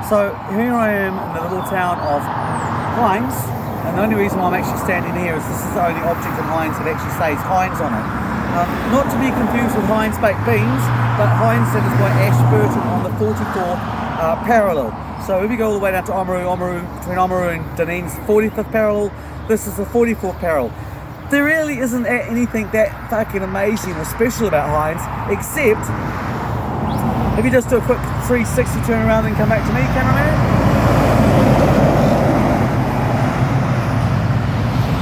So here I am in the little town of Hinds, and the only reason why I'm actually standing here is this is the only object in Hinds that actually says Hinds on it. Not to be confused with Hinds baked beans, but Hinds that is by Ashburton on the 44th parallel. So if you go all the way down to between Oamaru and Dunedin's 45th parallel, this is the 44th parallel. There really isn't anything that fucking amazing or special about Hinds, except if you just do a quick 360 turn around and come back to me, cameraman.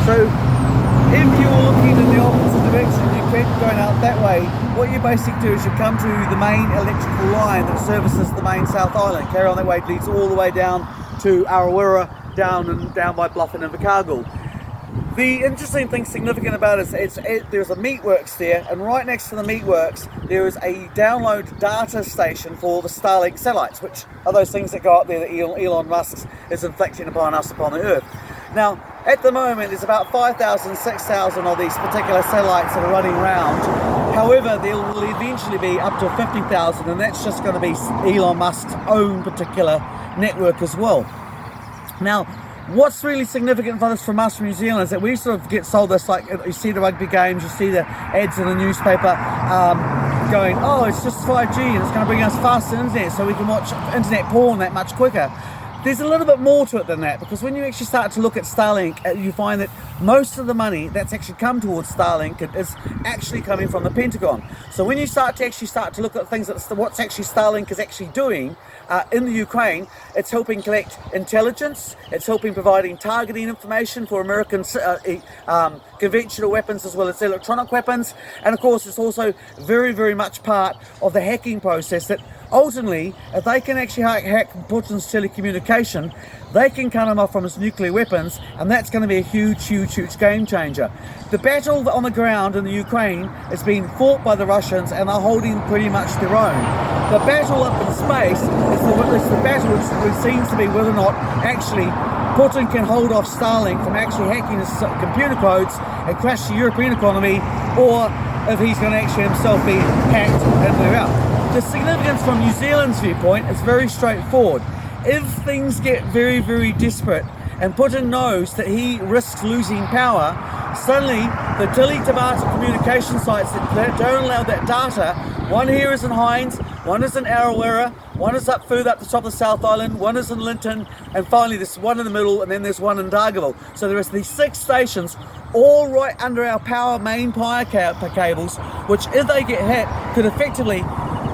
So if you're looking in the opposite direction, you keep going out that way, what you basically do is you come to the main electrical line that services the main South Island. Carry on that way, it leads all the way down to Arawera, down by Bluff and Invercargill. The interesting thing significant about it is there's a meatworks there, and right next to the meatworks there is a download data station for the Starlink satellites, which are those things that go up there that Elon Musk is inflicting upon us upon the Earth. Now, at the moment there's about 5,000, 6,000 of these particular satellites that are running around. However, there will eventually be up to 50,000, and that's just going to be Elon Musk's own particular network as well. Now, what's really significant for this from us from New Zealand is that we sort of get sold this, like you see the rugby games, you see the ads in the newspaper going, oh, it's just 5G and it's going to bring us faster internet so we can watch internet porn that much quicker. There's a little bit more to it than that, because when you actually start to look at Starlink, you find that most of the money that's actually come towards Starlink is actually coming from the Pentagon. So when you start to look at things, what's actually Starlink is actually doing in the Ukraine, it's helping collect intelligence, it's helping providing targeting information for American conventional weapons as well as electronic weapons, and of course it's also very, very much part of the hacking process that ultimately, if they can actually hack Putin's telecommunication, they can cut him off from his nuclear weapons, and that's going to be a huge, huge, huge game changer. The battle on the ground in the Ukraine is being fought by the Russians, and they're holding pretty much their own. The battle up in space is the battle which seems to be whether or not actually Putin can hold off Starlink from actually hacking his computer codes and crash the European economy, or if he's going to actually himself be hacked and clear out. The significance from New Zealand's viewpoint is very straightforward. If things get very, very desperate and Putin knows that he risks losing power, suddenly the Tabata communication sites that don't allow that data, one here is in Hinds, one is in Arawera, one is up further up the top of the South Island, one is in Linton, and finally there's one in the middle, and then there's one in Dargaville. So there is these 6 stations all right under our main power cables, which if they get hit could effectively,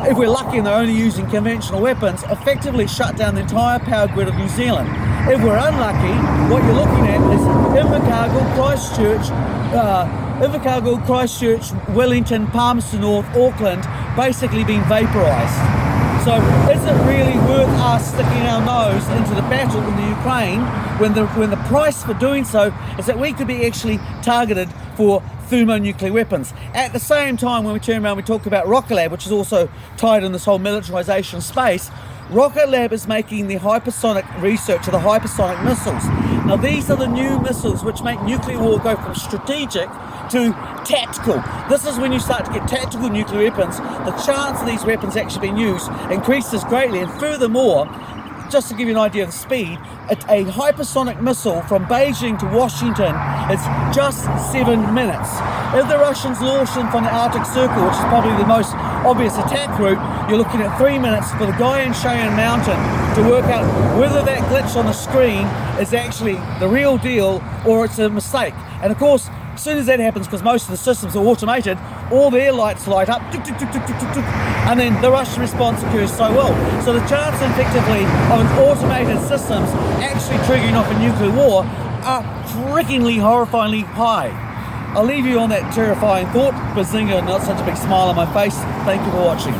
if we're lucky and they're only using conventional weapons, effectively shut down the entire power grid of New Zealand. If we're unlucky, what you're looking at is Invercargill, Christchurch, Wellington, Palmerston North, Auckland basically being vaporised. So is it really worth us sticking our nose into the battle in the Ukraine when the price for doing so is that we could be actually targeted for thermonuclear weapons? At the same time, when we turn around, we talk about Rocket Lab, which is also tied in this whole militarization space. Rocket Lab is making the hypersonic research of the hypersonic missiles. Now these are the new missiles which make nuclear war go from strategic to tactical. This is when you start to get tactical nuclear weapons. The chance of these weapons actually being used increases greatly, and furthermore, just to give you an idea of the speed, a hypersonic missile from Beijing to Washington is just 7 minutes. If the Russians launch them from the Arctic Circle, which is probably the most obvious attack route, you're looking at 3 minutes for the guy in Cheyenne Mountain to work out whether that glitch on the screen is actually the real deal or it's a mistake. And of course, as soon as that happens, because most of the systems are automated, all their lights light up, and then the Russian response occurs so well. So the chance effectively of an automated systems actually triggering off a nuclear war are freakingly, horrifyingly high. I'll leave you on that terrifying thought. Bazinga, not such a big smile on my face. Thank you for watching.